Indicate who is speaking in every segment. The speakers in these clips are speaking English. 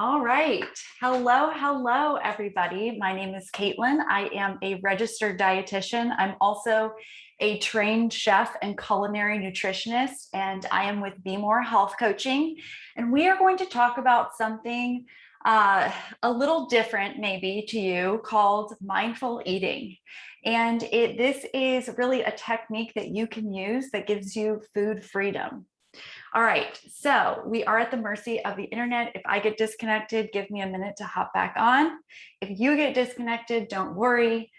Speaker 1: All right. Hello, everybody. My name is Caitlin. I am a registered dietitian. I'm also a trained chef and culinary nutritionist, and I am with Be More Health Coaching. And we are going to talk about something a little different, maybe to you, called mindful eating. And this is really a technique that you can use that gives you food freedom. All right, so we are at the mercy of the internet. If I get disconnected, give me a minute to hop back on. If you get disconnected, don't worry.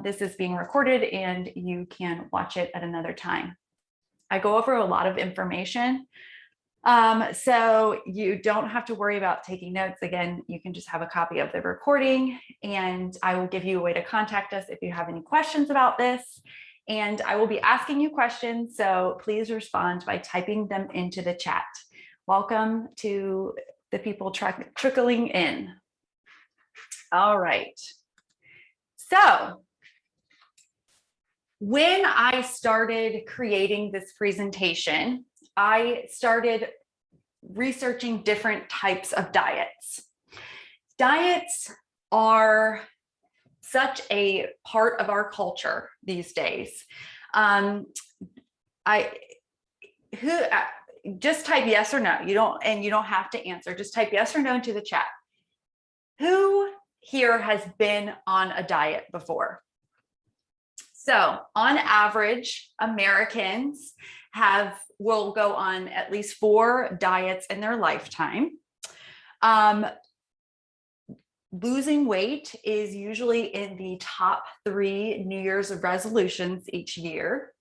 Speaker 1: This is being recorded and you can watch it at another time. I go over a lot of information, so you don't have to worry about taking notes. Again, you can just have a copy of the recording, and I will give you a way to contact us if you have any questions about this. And I will be asking you questions, so please respond by typing them into the chat. Welcome to the people trickling in. All right. So when I started creating this presentation, I started researching different types of diets. Diets are such a part of our culture these days. Just type yes or no. You don't have to answer. Just type yes or no into the chat. Who here has been on a diet before? So on average, Americans will go on at least 4 diets in their lifetime. Losing weight is usually in the top 3 New Year's resolutions each year.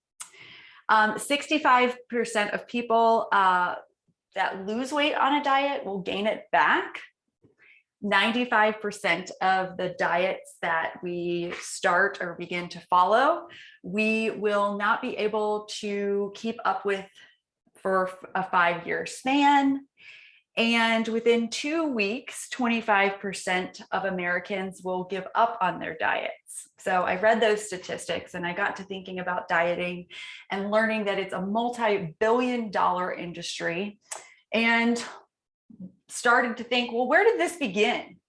Speaker 1: 65% of people that lose weight on a diet will gain it back. 95% of the diets that we start or begin to follow, we will not be able to keep up with for a 5-year span. And within 2 weeks, 25% of Americans will give up on their diets. So I read those statistics and I got to thinking about dieting and learning that it's a multi-billion-dollar industry, and started to think, well, where did this begin?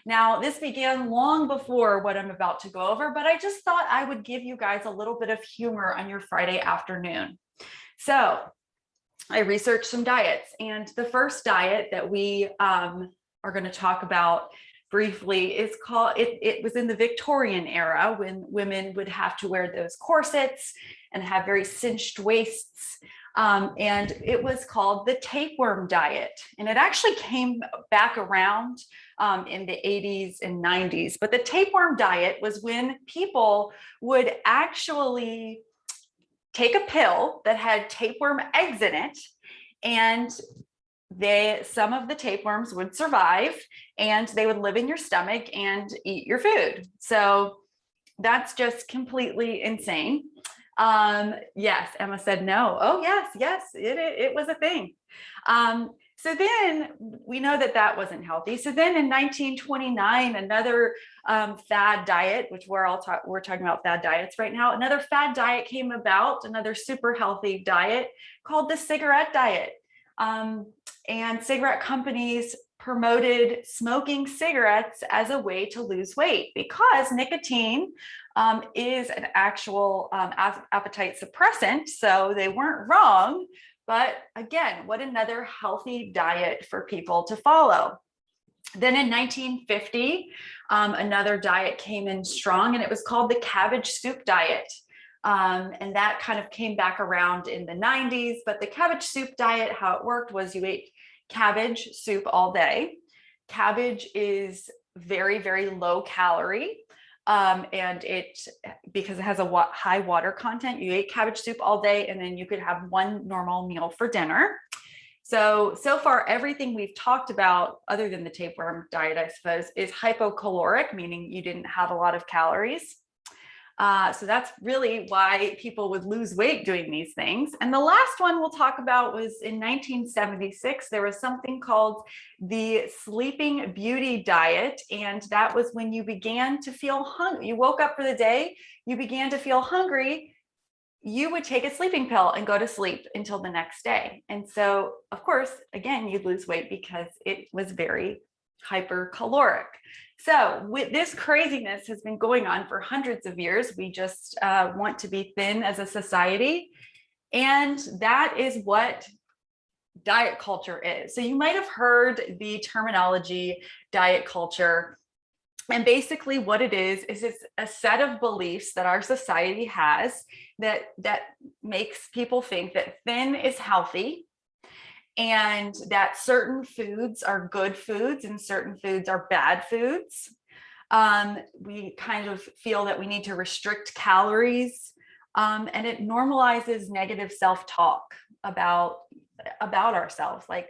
Speaker 1: Now, this began long before what I'm about to go over, but I just thought I would give you guys a little bit of humor on your Friday afternoon. So I researched some diets, and the first diet that we are going to talk about briefly is called, it was in the Victorian era when women would have to wear those corsets and have very cinched waists. And it was called the tapeworm diet. And it actually came back around in the 80s and 90s. But the tapeworm diet was when people would actually take a pill that had tapeworm eggs in it, and some of the tapeworms would survive and they would live in your stomach and eat your food. So that's just completely insane. Yes, Emma said no. Oh yes, it was a thing. So then we know that wasn't healthy. So then in 1929, another fad diet, which we're talking about fad diets right now, another fad diet came about, another super healthy diet called the cigarette diet. And cigarette companies promoted smoking cigarettes as a way to lose weight because nicotine is an actual appetite suppressant. So they weren't wrong. But again, what another healthy diet for people to follow. Then in 1950, another diet came in strong, and it was called the cabbage soup diet. And that kind of came back around in the 90s. But the cabbage soup diet, how it worked was you ate cabbage soup all day. Cabbage is very, very low calorie. And because it has a high water content, you ate cabbage soup all day, and then you could have one normal meal for dinner. So far, everything we've talked about, other than the tapeworm diet, I suppose, is hypocaloric, meaning you didn't have a lot of calories. So that's really why people would lose weight doing these things. And the last one we'll talk about was in 1976. There was something called the Sleeping Beauty diet. And that was when you began to feel hungry. You woke up for the day, you began to feel hungry, you would take a sleeping pill and go to sleep until the next day. And so, of course, again, you'd lose weight because it was very hypercaloric. So with this craziness has been going on for hundreds of years. We just want to be thin as a society. And that is what diet culture is. So you might have heard the terminology diet culture. And basically what it is it's a set of beliefs that our society has that makes people think that thin is healthy, and that certain foods are good foods and certain foods are bad foods. We kind of feel that we need to restrict calories, and it normalizes negative self-talk about ourselves, like,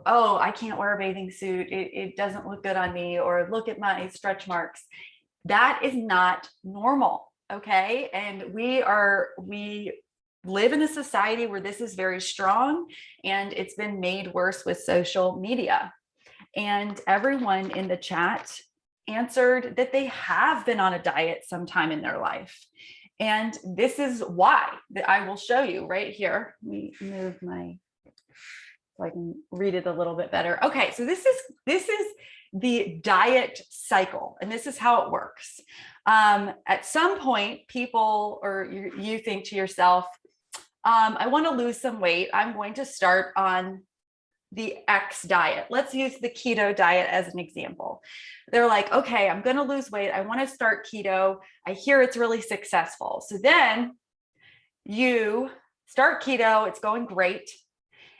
Speaker 1: oh, I can't wear a bathing suit, it doesn't look good on me, or look at my stretch marks. That is not normal, okay? And we live in a society where this is very strong, and it's been made worse with social media. And everyone in the chat answered that they have been on a diet sometime in their life. And this is why, that I will show you right here. Let me move my, so I can read it a little bit better. Okay, so this is the diet cycle, and this is how it works. At some point, people, or you think to yourself, I want to lose some weight. I'm going to start on the X diet. Let's use the keto diet as an example. They're like, okay, I'm going to lose weight. I want to start keto. I hear it's really successful. So then you start keto, it's going great.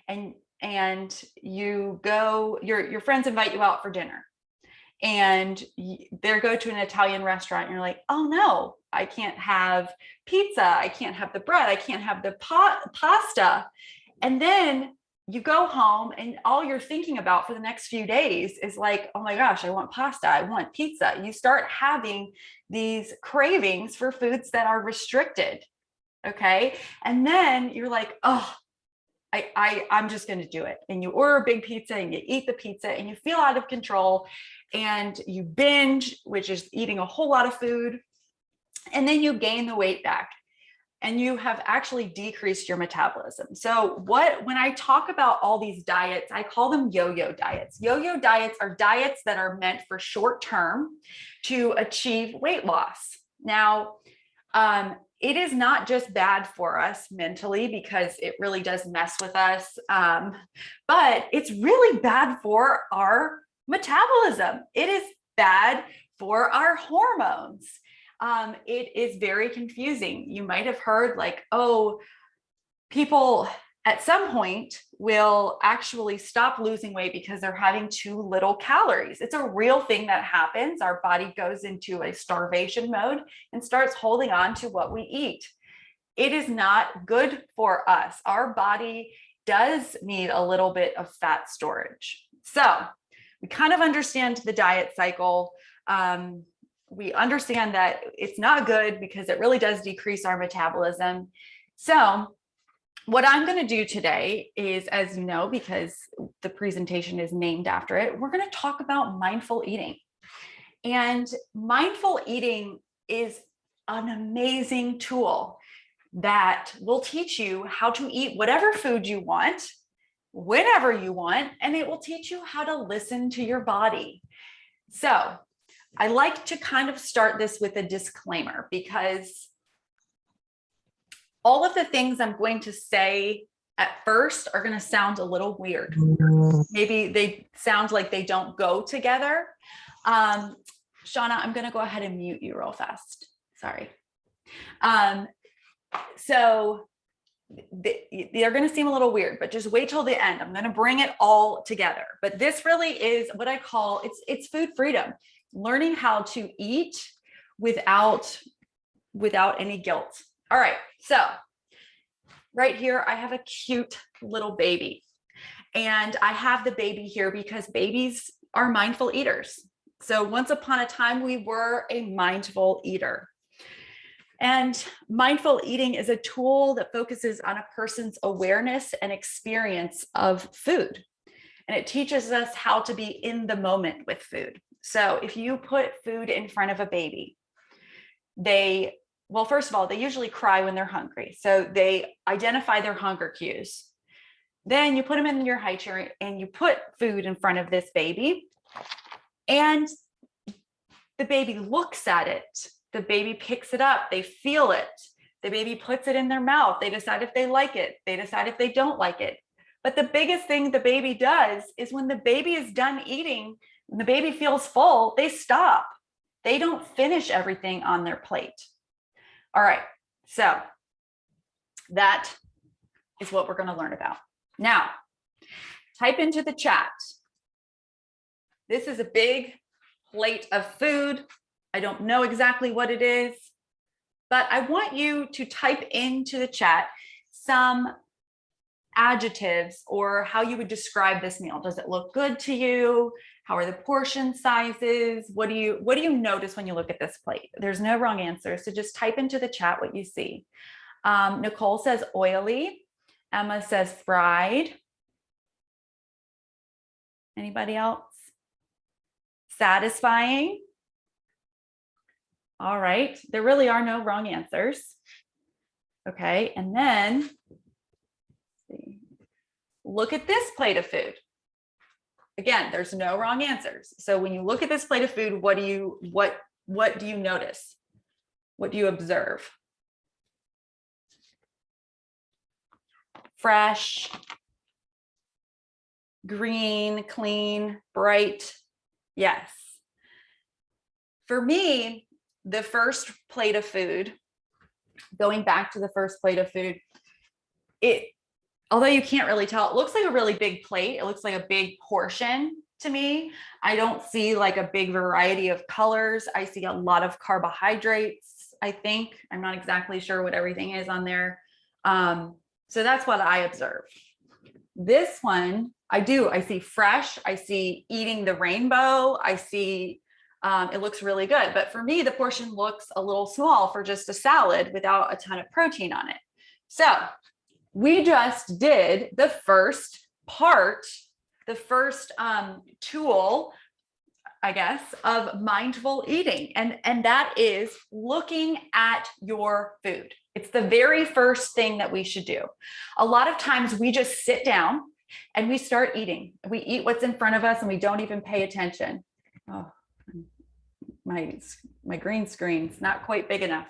Speaker 1: And you go, your friends invite you out for dinner, and they go to an Italian restaurant, and you're like, oh no, I can't have pizza, I can't have the bread, I can't have the pasta. And then you go home, and all you're thinking about for the next few days is like, oh my gosh, I want pasta, I want pizza. You start having these cravings for foods that are restricted. Okay. And then you're like, oh, I'm just going to do it. And you order a big pizza, and you eat the pizza, and you feel out of control, and you binge, which is eating a whole lot of food. And then you gain the weight back, and you have actually decreased your metabolism. So when I talk about all these diets, I call them yo-yo diets. Yo-yo diets are diets that are meant for short term to achieve weight loss. Now, it is not just bad for us mentally, because it really does mess with us, but it's really bad for our metabolism. It is bad for our hormones. It is very confusing. You might have heard like, oh, people at some point will actually stop losing weight because they're having too little calories. It's a real thing that happens. Our body goes into a starvation mode and starts holding on to what we eat. It is not good for us. Our body does need a little bit of fat storage. So we kind of understand the diet cycle. We understand that it's not good because it really does decrease our metabolism. So what I'm going to do today is, as you know, because the presentation is named after it, we're going to talk about mindful eating. And mindful eating is an amazing tool that will teach you how to eat whatever food you want, whenever you want, and it will teach you how to listen to your body. So I like to kind of start this with a disclaimer, because all of the things I'm going to say at first are going to sound a little weird. Maybe they sound like they don't go together. Shauna, I'm going to go ahead and mute you real fast. Sorry. So they're going to seem a little weird, but just wait till the end. I'm going to bring it all together. But this really is what I call, it's food freedom, learning how to eat without any guilt. All right. So right here, I have a cute little baby, and I have the baby here because babies are mindful eaters. So once upon a time, we were a mindful eater. And mindful eating is a tool that focuses on a person's awareness and experience of food. And it teaches us how to be in the moment with food. So if you put food in front of a baby, well, first of all, they usually cry when they're hungry. So they identify their hunger cues. Then you put them in your high chair and you put food in front of this baby. And the baby looks at it. The baby picks it up. They feel it. The baby puts it in their mouth. They decide if they like it. They decide if they don't like it. But the biggest thing the baby does is when the baby is done eating, when the baby feels full, they stop. They don't finish everything on their plate. All right, so that is what we're going to learn about. Now, type into the chat. This is a big plate of food. I don't know exactly what it is, but I want you to type into the chat some adjectives or how you would describe this meal. Does it look good to you? How are the portion sizes? What do you notice when you look at this plate? There's no wrong answer, so just type into the chat what you see. Nicole says oily. Emma says fried. Anybody else? Satisfying. All right, there really are no wrong answers. Okay, and then let's see. Look at this plate of food. Again, there's no wrong answers. So when you look at this plate of food, what do you notice? What do you observe? Fresh, green, clean, bright. Yes. For me, the first plate of food, going back to the first plate of food, although you can't really tell, it looks like a really big plate. It looks like a big portion to me. I don't see like a big variety of colors. I see a lot of carbohydrates, I think. I'm not exactly sure what everything is on there. So that's what I observe. This one, I see fresh. I see eating the rainbow. I see it looks really good. But for me, the portion looks a little small for just a salad without a ton of protein on it. So we just did the first part, the first tool, I guess, of mindful eating. And that is looking at your food. It's the very first thing that we should do. A lot of times we just sit down and we start eating. We eat what's in front of us and we don't even pay attention. Oh, my green screen's not quite big enough.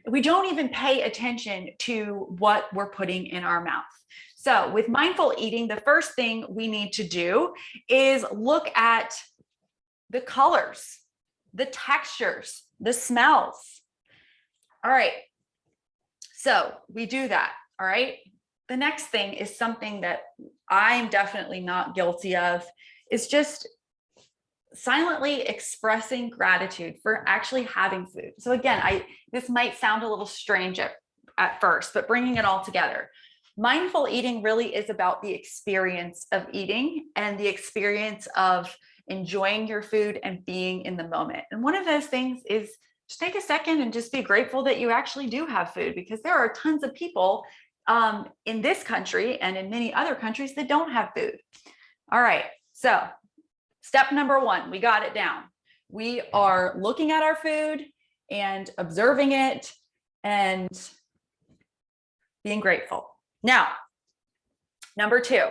Speaker 1: We don't even pay attention to what we're putting in our mouth. So with mindful eating, the first thing we need to do is look at the colors, the textures, the smells. All right. So we do that. All right. The next thing is something that I'm definitely not guilty of, is just silently expressing gratitude for actually having food. So again, this might sound a little strange at first, but bringing it all together. Mindful eating really is about the experience of eating and the experience of enjoying your food and being in the moment. And one of those things is just take a second and just be grateful that you actually do have food, because there are tons of people in this country and in many other countries that don't have food. All right, so step number one, we got it down. We are looking at our food and observing it and being grateful. Now, number two,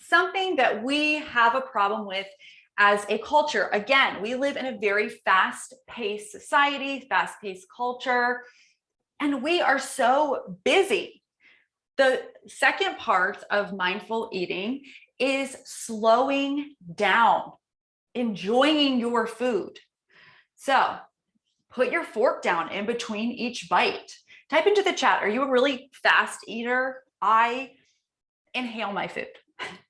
Speaker 1: something that we have a problem with as a culture. Again, we live in a very fast-paced society, fast-paced culture, and we are so busy. The second part of mindful eating is slowing down, enjoying your food. So put your fork down in between each bite. Type into the chat, are you a really fast eater? I inhale my food.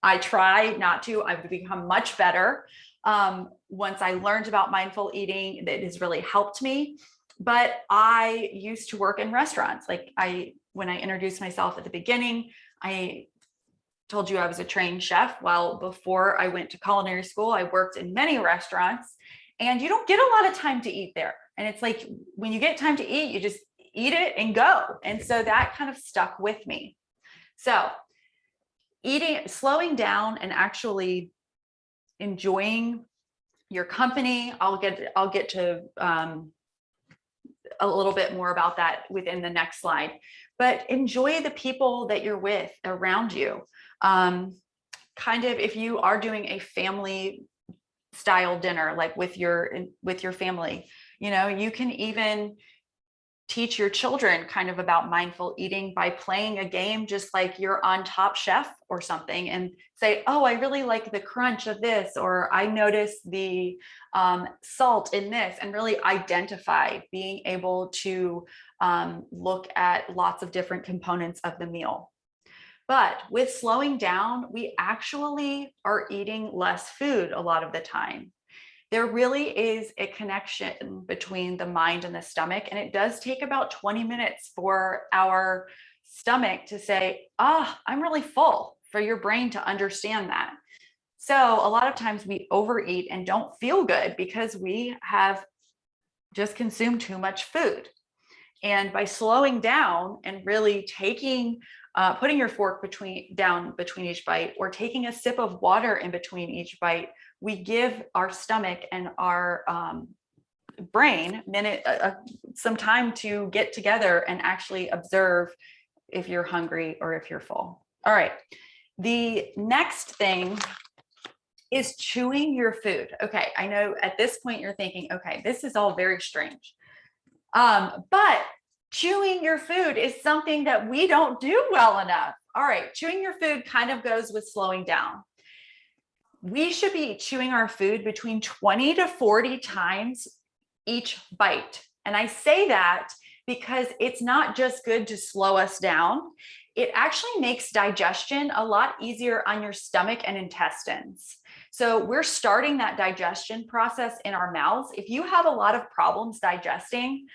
Speaker 1: I try not to. I've become much better. Once I learned about mindful eating, it has really helped me. But I used to work in restaurants. When I introduced myself at the beginning, I told you I was a trained chef. Well, before I went to culinary school, I worked in many restaurants, and you don't get a lot of time to eat there. And it's like, when you get time to eat, you just eat it and go. And so that kind of stuck with me. So eating, slowing down and actually enjoying your company. I'll get to a little bit more about that within the next slide, but enjoy the people that you're with around you. Kind of, if you are doing a family style dinner, like with your family. You can even teach your children kind of about mindful eating by playing a game, just like you're on Top Chef or something, and say, oh, I really like the crunch of this, or I notice the salt in this, and really identify, being able to look at lots of different components of the meal. But with slowing down, we actually are eating less food a lot of the time. There really is a connection between the mind and the stomach. And it does take about 20 minutes for our stomach to say, I'm really full, for your brain to understand that. So a lot of times we overeat and don't feel good because we have just consumed too much food. And by slowing down and really putting your fork down between each bite, or taking a sip of water in between each bite, we give our stomach and our brain some time to get together and actually observe if you're hungry or if you're full. All right. The next thing is chewing your food. Okay, I know at this point you're thinking, okay, this is all very strange. But chewing your food is something that we don't do well enough. All right, chewing your food kind of goes with slowing down. We should be chewing our food between 20 to 40 times each bite. And I say that because it's not just good to slow us down. It actually makes digestion a lot easier on your stomach and intestines. So we're starting that digestion process in our mouths. If you have a lot of problems digesting,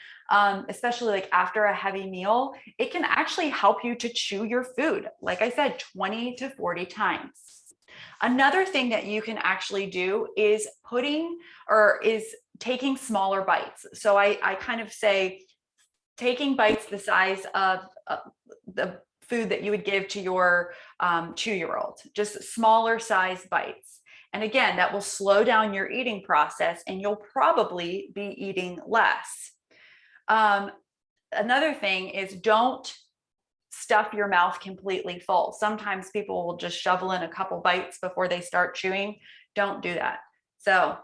Speaker 1: especially like after a heavy meal, it can actually help you to chew your food. Like I said, 20 to 40 times. Another thing that you can actually do is taking smaller bites. So I kind of say taking bites the size of the food that you would give to your 2-year-old, just smaller size bites. And again, that will slow down your eating process and you'll probably be eating less. Another thing is, don't stuff your mouth completely full. Sometimes people will just shovel in a couple bites before they start chewing. Don't do that. So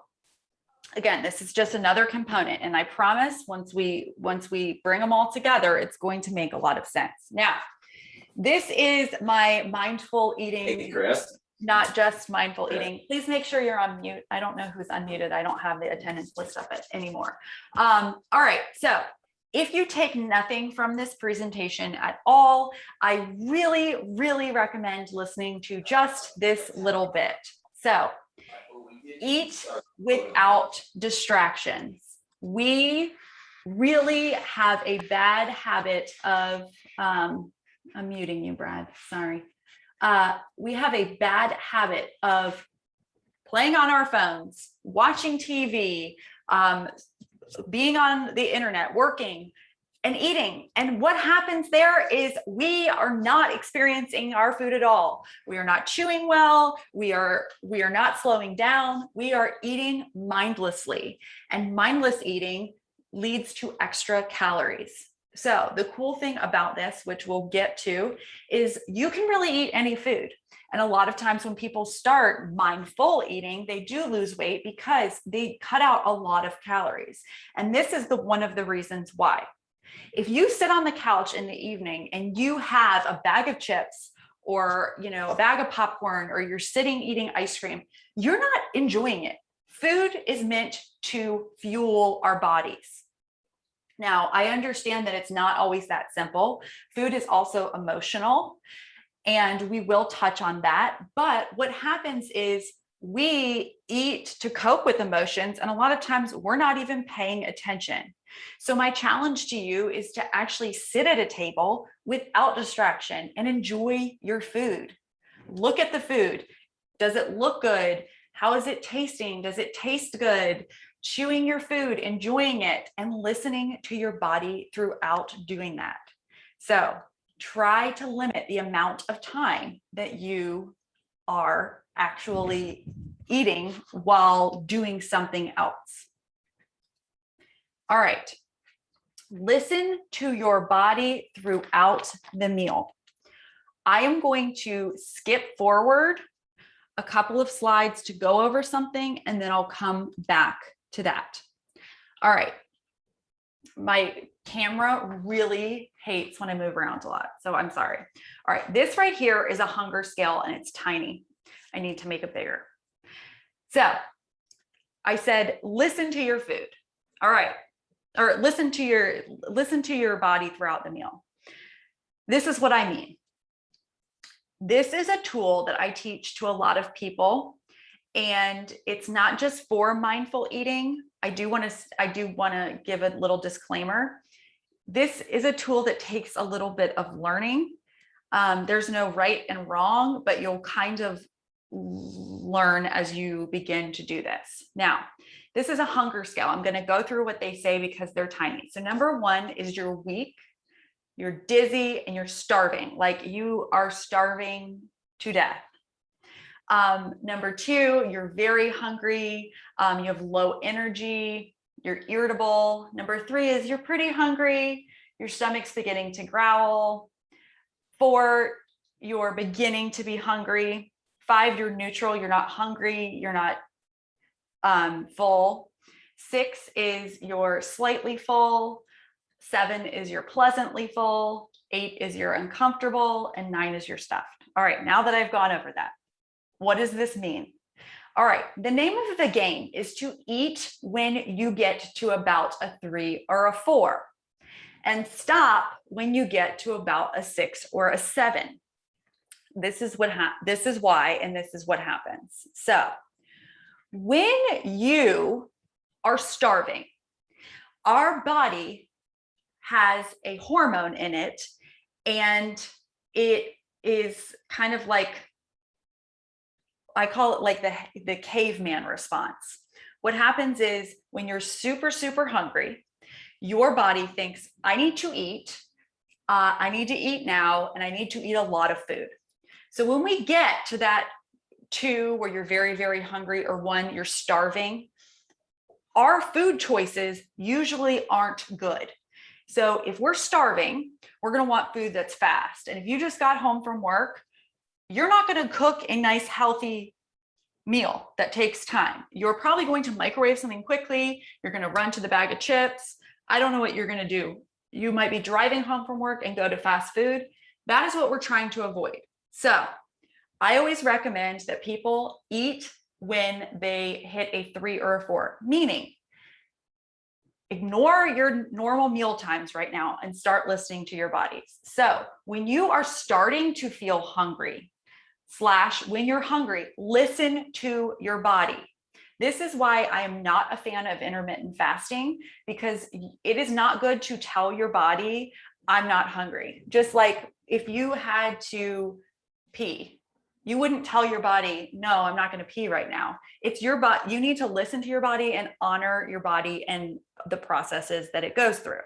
Speaker 1: again, this is just another component. And I promise once we bring them all together, it's going to make a lot of sense. Now, this is my mindful eating.
Speaker 2: Hey, Chris.
Speaker 1: Not just mindful eating. Please make sure you're on mute. I don't know who's unmuted. I don't have the attendance list up anymore. All right. So if you take nothing from this presentation at all, I really, really recommend listening to just this little bit. So eat without distractions. We really have a bad habit of, I'm muting you, Brad, sorry. We have a bad habit of playing on our phones, watching TV, being on the internet, working and eating. And what happens there is we are not experiencing our food at all. We are not chewing well. We are not slowing down. We are eating mindlessly, and mindless eating leads to extra calories. So the cool thing about this, which we'll get to, is you can really eat any food. And a lot of times when people start mindful eating, they do lose weight because they cut out a lot of calories. And this is one of the reasons why. If you sit on the couch in the evening and you have a bag of chips or, a bag of popcorn, or you're sitting eating ice cream, you're not enjoying it. Food is meant to fuel our bodies. Now, I understand that it's not always that simple. Food is also emotional, and we will touch on that. But what happens is we eat to cope with emotions, and a lot of times we're not even paying attention. So my challenge to you is to actually sit at a table without distraction and enjoy your food. Look at the food. Does it look good? How is it tasting? Does it taste good? Chewing your food, enjoying it, and listening to your body throughout doing that. So try to limit the amount of time that you are actually eating while doing something else. All right. Listen to your body throughout the meal. I am going to skip forward a couple of slides to go over something, and then I'll come back to that. All right. My camera really hates when I move around a lot, so I'm sorry. All right, this right here is a hunger scale and it's tiny. I need to make it bigger. So I said, listen to your food. All right, or listen to your body throughout the meal. This is what I mean. This is a tool that I teach to a lot of people, and it's not just for mindful eating. I do want to give a little disclaimer. This is a tool that takes a little bit of learning. There's no right and wrong, but you'll kind of learn as you begin to do this. Now, this is a hunger scale. I'm going to go through what they say because they're tiny. So number one is you're weak, you're dizzy, and you're starving, like you are starving to death. Number two, you're very hungry, you have low energy, you're irritable. Number three is you're pretty hungry, your stomach's beginning to growl. Four, you're beginning to be hungry. Five, you're neutral, you're not hungry, you're not full. Six is you're slightly full. Seven is you're pleasantly full. Eight is you're uncomfortable, and nine is you're stuffed. All right, now that I've gone over that, what does this mean? All right, the name of the game is to eat when you get to about a 3 or a 4, and stop when you get to about a 6 or a 7. This is why, and this is what happens. So when you are starving, our body has a hormone in it, and it is kind of like, I call it like the caveman response. What happens is when you're super, super hungry, your body thinks, I need to eat. I need to eat now, and I need to eat a lot of food. So when we get to that 2 where you're very, very hungry, or 1, you're starving, our food choices usually aren't good. So if we're starving, we're going to want food that's fast. And if you just got home from work, you're not going to cook a nice, healthy meal that takes time. You're probably going to microwave something quickly. You're going to run to the bag of chips. I don't know what you're going to do. You might be driving home from work and go to fast food. That is what we're trying to avoid. So I always recommend that people eat when they hit a 3 or a 4, meaning ignore your normal meal times right now and start listening to your bodies. So when you are starting to feel hungry, when you're hungry, listen to your body. This is why I am not a fan of intermittent fasting, because it is not good to tell your body, I'm not hungry. Just like if you had to pee, you wouldn't tell your body, no, I'm not going to pee right now. It's your body. You need to listen to your body and honor your body and the processes that it goes through.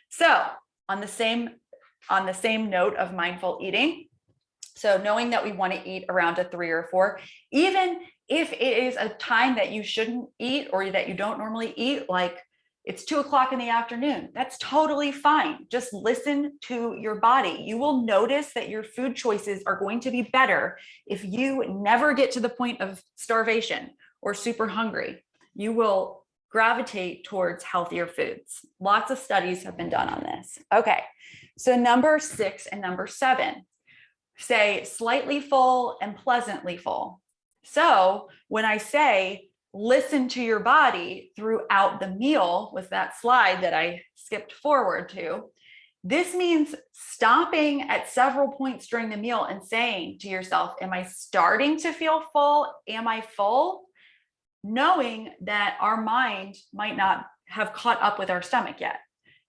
Speaker 1: So on the same note of mindful eating, so knowing that we want to eat around a 3 or 4, even if it is a time that you shouldn't eat or that you don't normally eat, like it's 2 o'clock in the afternoon, that's totally fine. Just listen to your body. You will notice that your food choices are going to be better if you never get to the point of starvation or super hungry. You will gravitate towards healthier foods. Lots of studies have been done on this. Okay, so number 6 and number 7. Say slightly full and pleasantly full. So when I say listen to your body throughout the meal, with that slide that I skipped forward to, this means stopping at several points during the meal and saying to yourself, am I starting to feel full? Am I full? Knowing that our mind might not have caught up with our stomach yet.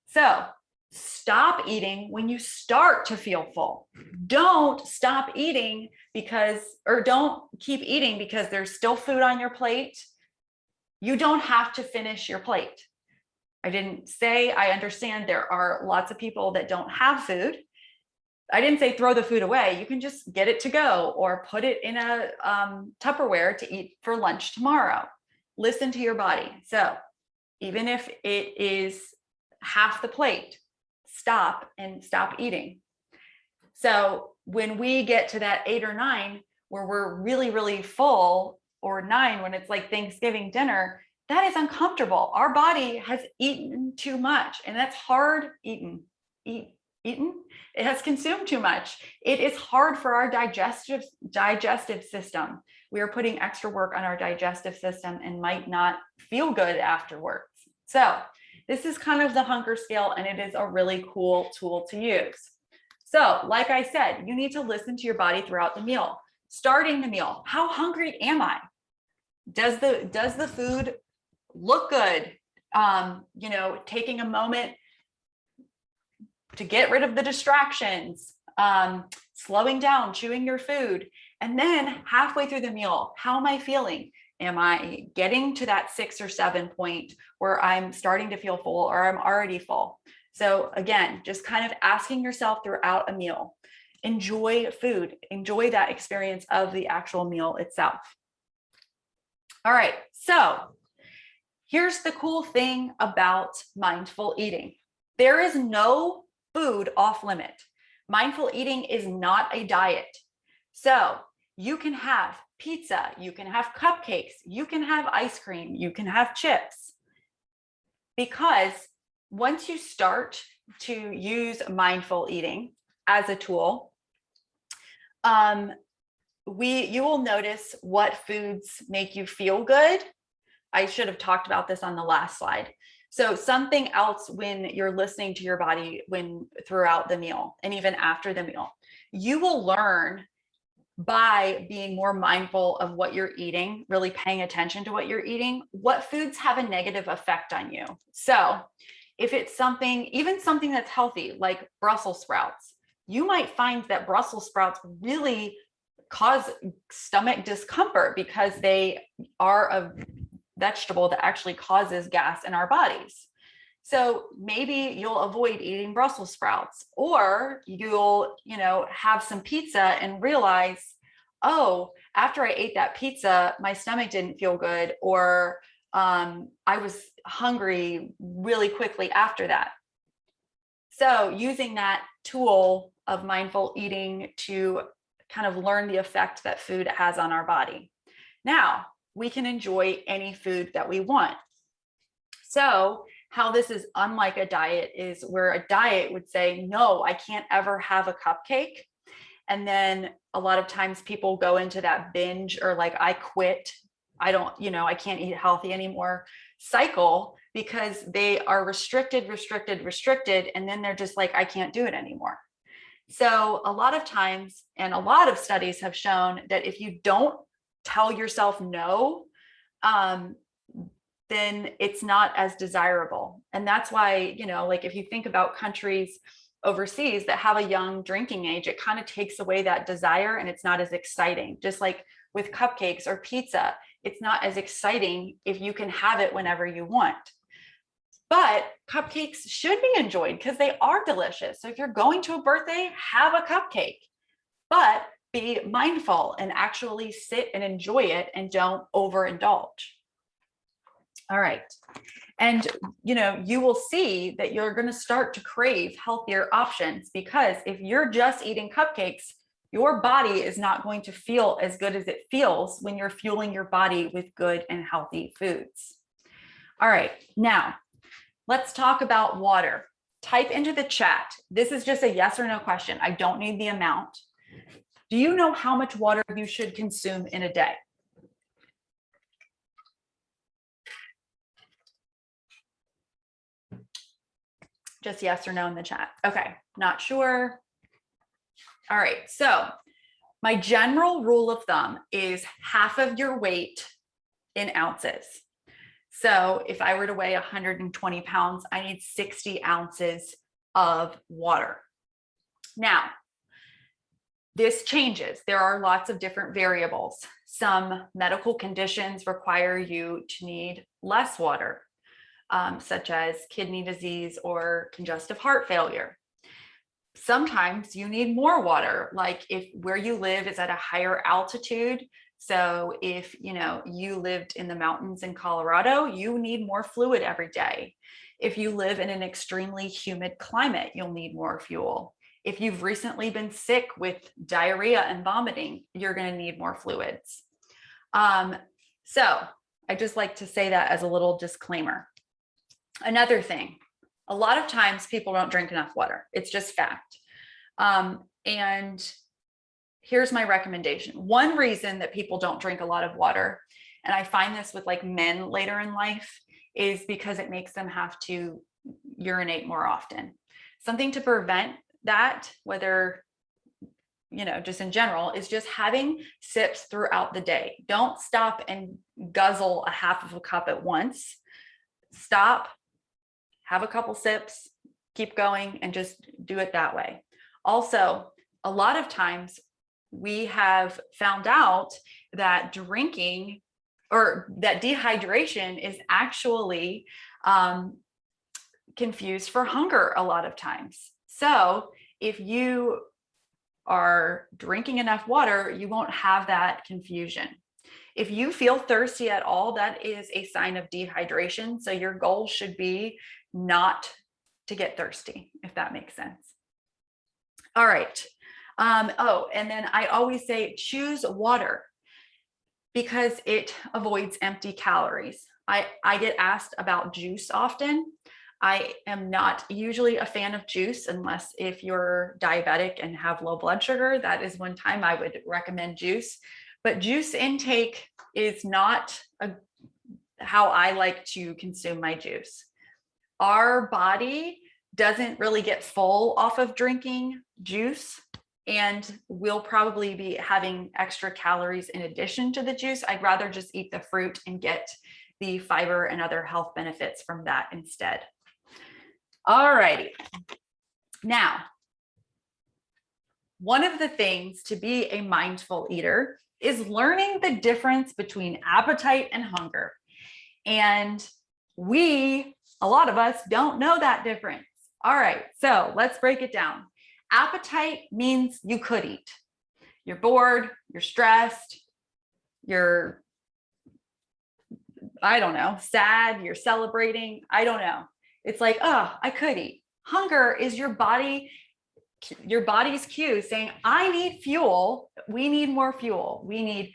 Speaker 1: So stop eating when you start to feel full. Don't stop eating don't keep eating because there's still food on your plate. You don't have to finish your plate. I didn't say, I understand there are lots of people that don't have food. I didn't say throw the food away. You can just get it to go or put it in a Tupperware to eat for lunch tomorrow. Listen to your body. So even if it is half the plate, stop eating. So when we get to that 8 or 9, where we're really, really full, or 9 when it's like Thanksgiving dinner, that is uncomfortable. Our body has eaten too much, and that's hard eaten. Eaten? It has consumed too much. It is hard for our digestive system. We are putting extra work on our digestive system and might not feel good afterwards. So this is kind of the hunger scale, and it is a really cool tool to use. So like I said, you need to listen to your body throughout the meal. Starting the meal, how hungry am I? Does the food look good? Taking a moment to get rid of the distractions, slowing down, chewing your food. And then halfway through the meal, how am I feeling? Am I getting to that 6 or 7 point where I'm starting to feel full, or I'm already full? So again, just kind of asking yourself throughout a meal. Enjoy food, enjoy that experience of the actual meal itself. All right, so here's the cool thing about mindful eating. There is no food off limit. Mindful eating is not a diet. So you can have pizza, you can have cupcakes, you can have ice cream, you can have chips. Because once you start to use mindful eating as a tool, you will notice what foods make you feel good. I should have talked about this on the last slide. So something else when you're listening to your body throughout the meal and even after the meal, you will learn by being more mindful of what you're eating, really paying attention to what you're eating, what foods have a negative effect on you. So if it's even something that's healthy, like Brussels sprouts, you might find that Brussels sprouts really cause stomach discomfort because they are a vegetable that actually causes gas in our bodies. So maybe you'll avoid eating Brussels sprouts, or you'll, have some pizza and realize, oh, after I ate that pizza, my stomach didn't feel good, or I was hungry really quickly after that. So using that tool of mindful eating to kind of learn the effect that food has on our body. Now, we can enjoy any food that we want. So how this is unlike a diet is where a diet would say, no, I can't ever have a cupcake. And then a lot of times people go into that binge, or like, I quit, I can't eat healthy anymore cycle, because they are restricted. And then they're just like, I can't do it anymore. So a lot of times, and a lot of studies have shown that if you don't tell yourself no, then it's not as desirable. And that's why, like if you think about countries overseas that have a young drinking age, it kind of takes away that desire, and it's not as exciting. Just like with cupcakes or pizza, it's not as exciting if you can have it whenever you want. But cupcakes should be enjoyed because they are delicious. So if you're going to a birthday, have a cupcake, but be mindful and actually sit and enjoy it, and don't overindulge. All right. And, you will see that you're going to start to crave healthier options, because if you're just eating cupcakes, your body is not going to feel as good as it feels when you're fueling your body with good and healthy foods. All right. Now, let's talk about water. Type into the chat. This is just a yes or no question. I don't need the amount. Do you know how much water you should consume in a day? Just yes or no in the chat. Okay, not sure. All right, so my general rule of thumb is half of your weight in ounces. So if I were to weigh 120 pounds, I need 60 ounces of water. Now, this changes. There are lots of different variables. Some medical conditions require you to need less water, such as kidney disease or congestive heart failure. Sometimes you need more water, like if where you live is at a higher altitude. So if you lived in the mountains in Colorado, you need more fluid every day. If you live in an extremely humid climate, you'll need more fuel. If you've recently been sick with diarrhea and vomiting, you're going to need more fluids. So I just like to say that as a little disclaimer. Another thing, a lot of times people don't drink enough water. It's just fact. And here's my recommendation. One reason that people don't drink a lot of water, and I find this with like men later in life, is because it makes them have to urinate more often. Something to prevent that, whether, you know, just in general, is just having sips throughout the day. Don't stop and guzzle a half of a cup at once. Stop, have a couple sips, keep going, and just do it that way. Also, a lot of times we have found out that drinking or that dehydration is actually confused for hunger a lot of times. So if you are drinking enough water, you won't have that confusion. If you feel thirsty at all, that is a sign of dehydration. So your goal should be not to get thirsty, if that makes sense. All right. And then I always say choose water because it avoids empty calories. I get asked about juice often. I am not usually a fan of juice unless if you're diabetic and have low blood sugar. That is one time I would recommend juice. But juice intake is not how I like to consume my juice. Our body doesn't really get full off of drinking juice, and we'll probably be having extra calories in addition to the juice. I'd rather just eat the fruit and get the fiber and other health benefits from that instead. All righty. Now, one of the things to be a mindful eater is learning the difference between appetite and hunger. And a lot of us don't know that difference. All right, so let's break it down. Appetite means you could eat. You're bored, you're stressed, you're, I don't know, sad, you're celebrating, I don't know. It's like, oh, I could eat. Hunger is your body's cue saying, I need fuel. We need more fuel. We need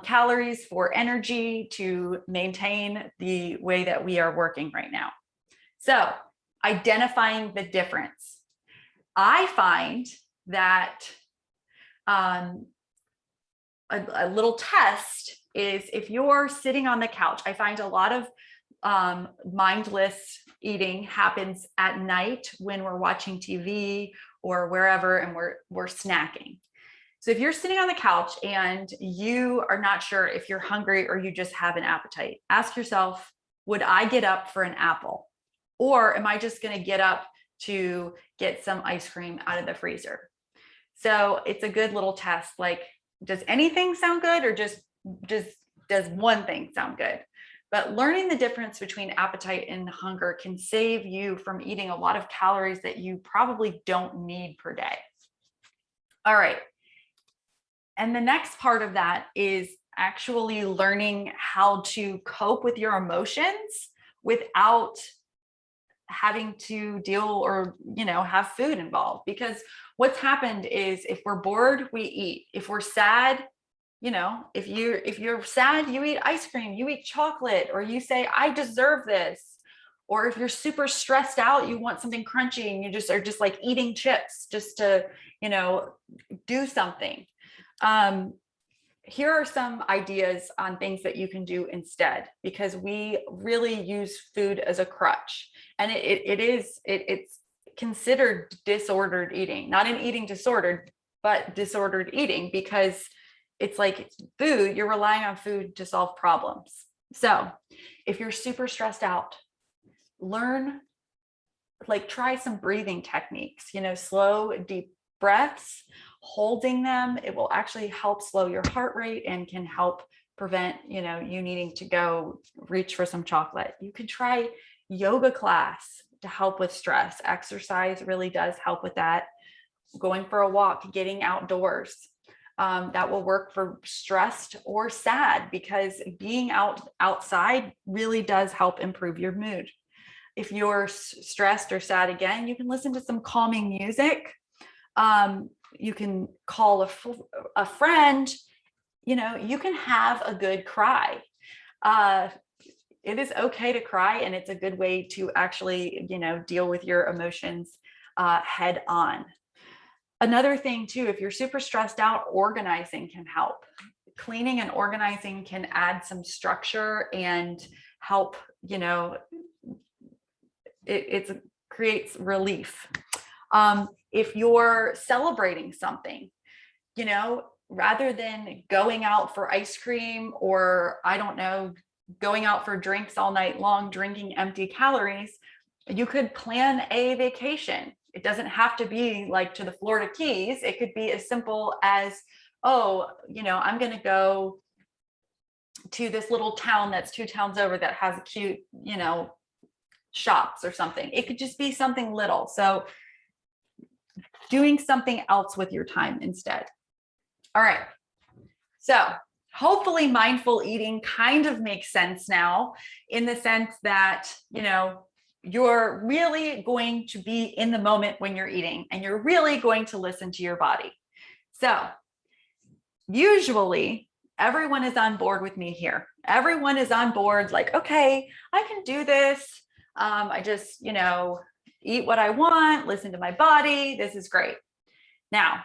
Speaker 1: calories for energy to maintain the way that we are working right now. So identifying the difference. I find that a little test is if you're sitting on the couch. I find a lot of mindless eating happens at night when we're watching TV or wherever and we're snacking. So if you're sitting on the couch and you are not sure if you're hungry or you just have an appetite, ask yourself, would I get up for an apple? Or am I just going to get up to get some ice cream out of the freezer? So it's a good little test. Like, does anything sound good, or just does one thing sound good? But learning the difference between appetite and hunger can save you from eating a lot of calories that you probably don't need per day. All right. And the next part of that is actually learning how to cope with your emotions without having to deal or, have food involved. Because what's happened is if we're bored, we eat. If we're sad, if you're sad, you eat ice cream, you eat chocolate, or you say, I deserve this. Or if you're super stressed out, you want something crunchy and you just are just like eating chips just to, do something. Here are some ideas on things that you can do instead, because we really use food as a crutch, and it's considered disordered eating, not an eating disorder, but disordered eating, because it's like food, you're relying on food to solve problems. So if you're super stressed out, try some breathing techniques, slow, deep breaths, holding them. It will actually help slow your heart rate and can help prevent, you needing to go reach for some chocolate. You could try yoga class to help with stress. Exercise really does help with that. Going for a walk, getting outdoors. That will work for stressed or sad, because being outside really does help improve your mood. If you're stressed or sad, again, you can listen to some calming music. You can call a friend, you can have a good cry. It is okay to cry, and it's a good way to actually, deal with your emotions head on. Another thing too, if you're super stressed out, organizing can help. Cleaning and organizing can add some structure and help, it creates relief. If you're celebrating something, rather than going out for ice cream or, I don't know, going out for drinks all night long, drinking empty calories, you could plan a vacation. It doesn't have to be like to the Florida Keys. It could be as simple as, oh, I'm going to go to this little town that's 2 towns over that has a cute, shops or something. It could just be something little. So doing something else with your time instead. All right. So hopefully mindful eating kind of makes sense now, in the sense that, you're really going to be in the moment when you're eating, and you're really going to listen to your body. So usually everyone is on board with me here. Everyone is on board, like, okay, I can do this. I just, eat what I want, listen to my body. This is great. Now,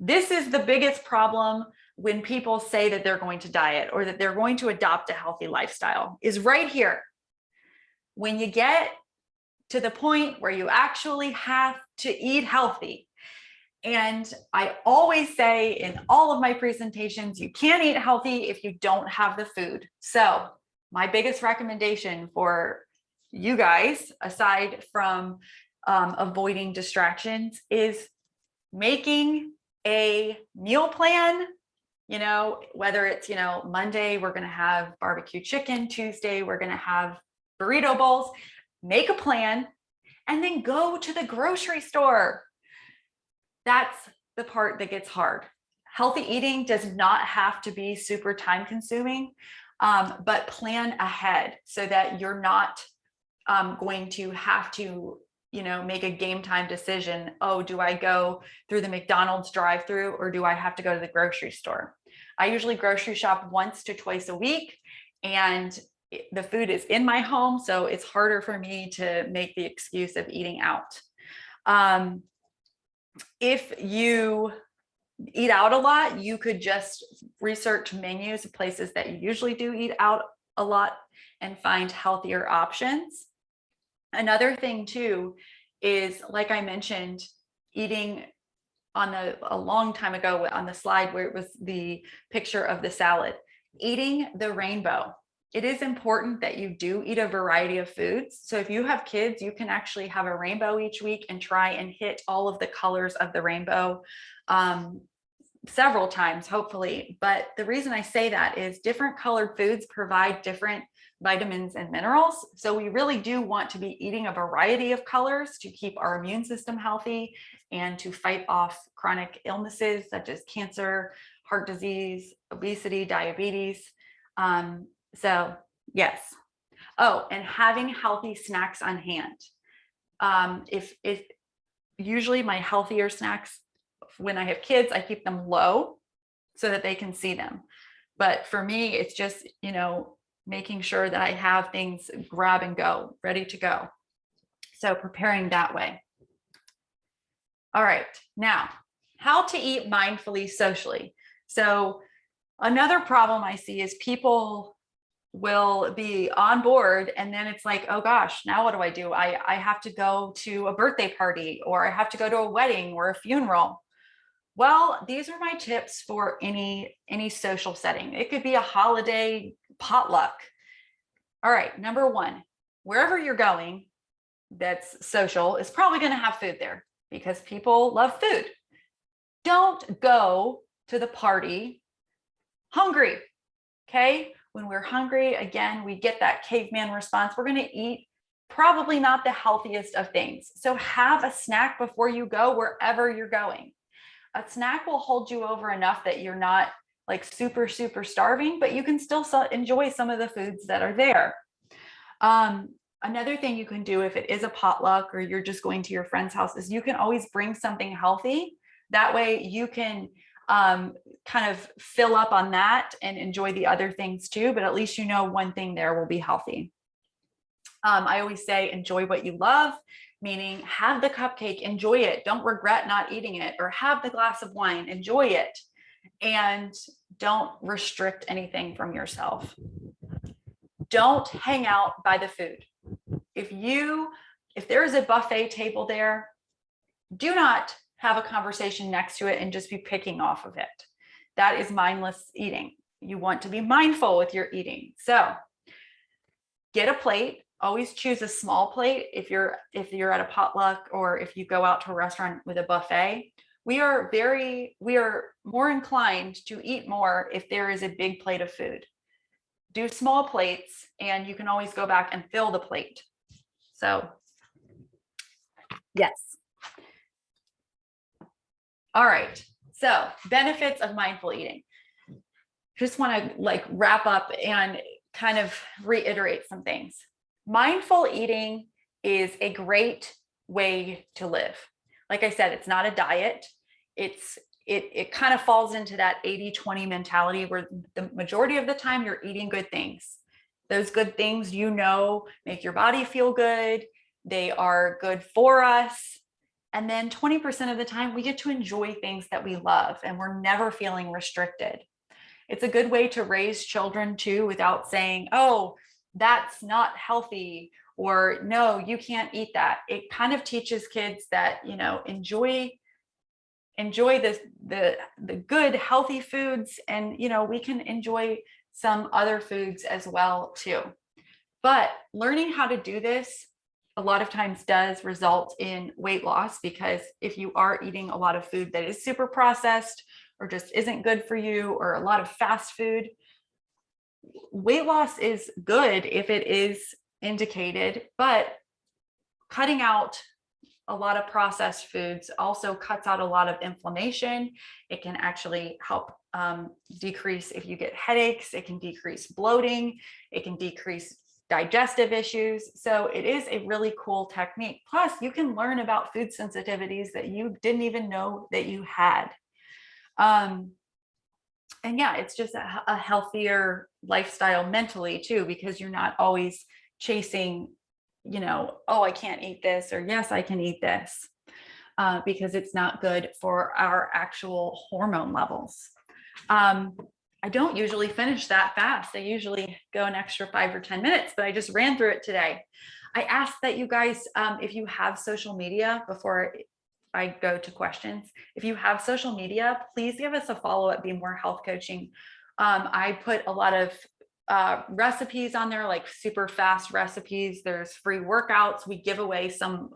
Speaker 1: this is the biggest problem when people say that they're going to diet or that they're going to adopt a healthy lifestyle, is right here. When you get to the point where you actually have to eat healthy. And I always say in all of my presentations, you can't eat healthy if you don't have the food. So my biggest recommendation for you guys, aside from avoiding distractions, is making a meal plan. Whether it's, Monday, we're going to have barbecue chicken. Tuesday, we're going to have burrito bowls. Make a plan and then go to the grocery store. That's the part that gets hard. Healthy eating does not have to be super time consuming, but plan ahead so that you're not going to have to, make a game time decision. Oh, do I go through the McDonald's drive-through or do I have to go to the grocery store? I usually grocery shop once to twice a week, and the food is in my home, so it's harder for me to make the excuse of eating out. If you eat out a lot, you could just research menus of places that you usually do eat out a lot and find healthier options. Another thing too is, like I mentioned, eating a long time ago on the slide where it was the picture of the salad, eating the rainbow. It is important that you do eat a variety of foods. So if you have kids, you can actually have a rainbow each week and try and hit all of the colors of the rainbow several times, hopefully. But the reason I say that is different colored foods provide different vitamins and minerals. So we really do want to be eating a variety of colors to keep our immune system healthy and to fight off chronic illnesses such as cancer, heart disease, obesity, diabetes. So yes. Oh, and having healthy snacks on hand. If usually my healthier snacks, when I have kids, I keep them low so that they can see them. But for me, it's just, making sure that I have things grab and go, ready to go. So preparing that way. All right, now, how to eat mindfully socially. So another problem I see is people will be on board and then it's like, oh gosh, now what do? I have to go to a birthday party, or I have to go to a wedding or a funeral. Well, these are my tips for any social setting. It could be a holiday potluck. All right, number one, wherever you're going that's social is probably going to have food there because people love food. Don't go to the party hungry, okay? When we're hungry, again, we get that caveman response. We're going to eat probably not the healthiest of things. So have a snack before you go wherever you're going. A snack will hold you over enough that you're not like super, super starving, but you can still enjoy some of the foods that are there. Another thing you can do if it is a potluck or you're just going to your friend's house is you can always bring something healthy. That way you can kind of fill up on that and enjoy the other things too, but at least you know one thing there will be healthy. I always say enjoy what you love, meaning have the cupcake, enjoy it. Don't regret not eating it, or have the glass of wine, enjoy it. And don't restrict anything from yourself. Don't hang out by the food. If there is a buffet table there, do not have a conversation next to it and just be picking off of it. That is mindless eating. You want to be mindful with your eating. So get a plate. Always choose a small plate if you're at a potluck or if you go out to a restaurant with a buffet. We are more inclined to eat more if there is a big plate of food. Do small plates and you can always go back and fill the plate. So yes. All right. So benefits of mindful eating. Just want to wrap up and kind of reiterate some things. Mindful eating is a great way to live. Like I said, it's not a diet. It kind of falls into that 80-20 mentality where the majority of the time you're eating good things. Those good things, make your body feel good. They are good for us. And then 20% of the time we get to enjoy things that we love and we're never feeling restricted. It's a good way to raise children too, without saying, oh, that's not healthy, or no, you can't eat that. It kind of teaches kids that, enjoy the good, healthy foods. And, we can enjoy some other foods as well too. But learning how to do this a lot of times does result in weight loss, because if you are eating a lot of food that is super processed or just isn't good for you, or a lot of fast food, weight loss is good if it is indicated, but cutting out a lot of processed foods also cuts out a lot of inflammation. It can actually help decrease if you get headaches. It can decrease bloating. It can decrease digestive issues. So it is a really cool technique. Plus, you can learn about food sensitivities that you didn't even know that you had. And yeah, it's just a healthier lifestyle mentally too, because you're not always chasing, oh, I can't eat this, or yes, I can eat this, because it's not good for our actual hormone levels. I don't usually finish that fast. I usually go an extra 5 or 10 minutes, but I just ran through it today. I asked that you guys, if you have social media, before I go to questions, if you have social media, please give us a follow at Be More Health Coaching. I put a lot of recipes on there, like super fast recipes. There's free workouts. We give away some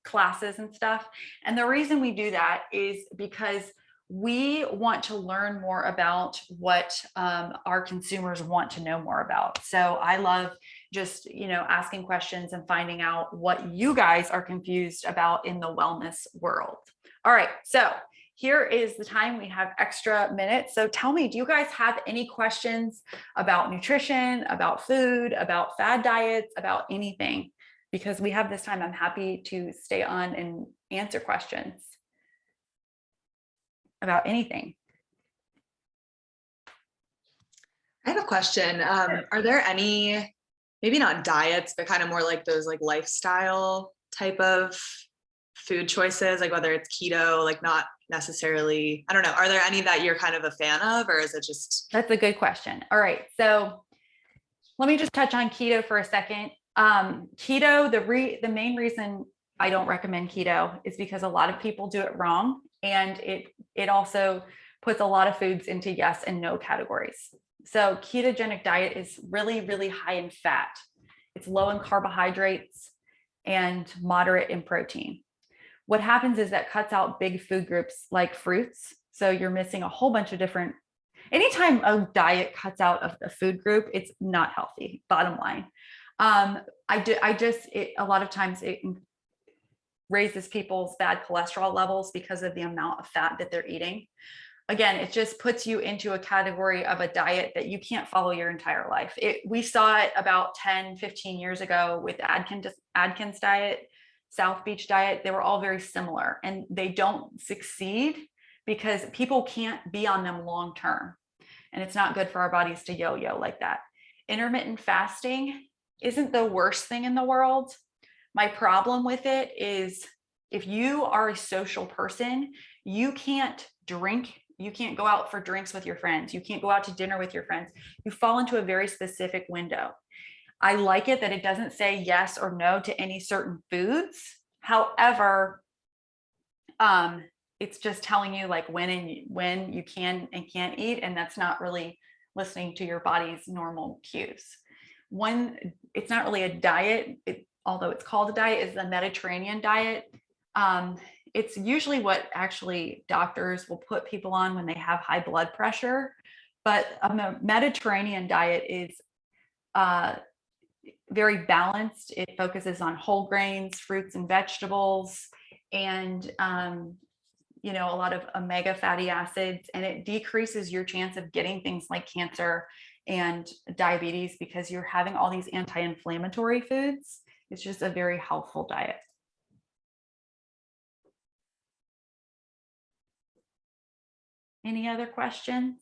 Speaker 1: classes and stuff. And the reason we do that is because we want to learn more about what our consumers want to know more about. So I love just, asking questions and finding out what you guys are confused about in the wellness world. All right. So here is the time we have extra minutes. So tell me, do you guys have any questions about nutrition, about food, about fad diets, about anything? Because we have this time, I'm happy to stay on and answer questions about anything.
Speaker 2: I have a question. Are there any, maybe not diets, but kind of more like those lifestyle type of food choices, whether it's keto, not necessarily, I don't know. Are there any that you're kind of a fan of, or is it just?
Speaker 1: That's a good question. All right. So let me just touch on keto for a second. Keto, the main reason I don't recommend keto is because a lot of people do it wrong. And it also puts a lot of foods into yes and no categories. So ketogenic diet is really, really high in fat. It's low in carbohydrates and moderate in protein. What happens is that cuts out big food groups like fruits. So you're missing a whole bunch of different, anytime a diet cuts out of a food group, it's not healthy, bottom line. A lot of times it raises people's bad cholesterol levels because of the amount of fat that they're eating. again, it just puts you into a category of a diet that you can't follow your entire life. We saw it about 10, 15 years ago with Atkins diet, South Beach diet. They were all very similar, and they don't succeed because people can't be on them long term. And it's not good for our bodies to yo-yo like that. Intermittent fasting isn't the worst thing in the world. My problem with it is if you are a social person, you can't drink. You can't go out for drinks with your friends. You can't go out to dinner with your friends. You fall into a very specific window. I like it that it doesn't say yes or no to any certain foods. However, it's just telling you like when you can and can't eat, and that's not really listening to your body's normal cues. It's not really a diet, although it's called a diet, is the Mediterranean diet. It's usually what actually doctors will put people on when they have high blood pressure. But a Mediterranean diet is very balanced. It focuses on whole grains, fruits and vegetables, and a lot of omega fatty acids, and it decreases your chance of getting things like cancer and diabetes because you're having all these anti-inflammatory foods. It's just a very healthful diet. Any other questions?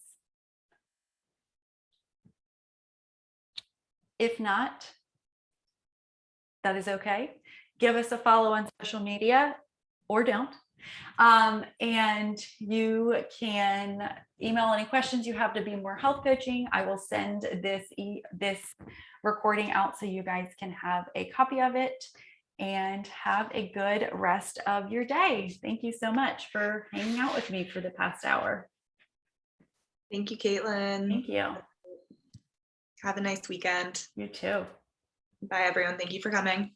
Speaker 1: If not, that is okay. Give us a follow on social media or don't. And you can email any questions you have to Be More Health Coaching. I will send this recording out so you guys can have a copy of it, and have a good rest of your day. Thank you so much for hanging out with me for the past hour.
Speaker 2: Thank you, Caitlin.
Speaker 1: Thank you.
Speaker 2: Have a nice weekend.
Speaker 1: You too.
Speaker 2: Bye, everyone. Thank you for coming.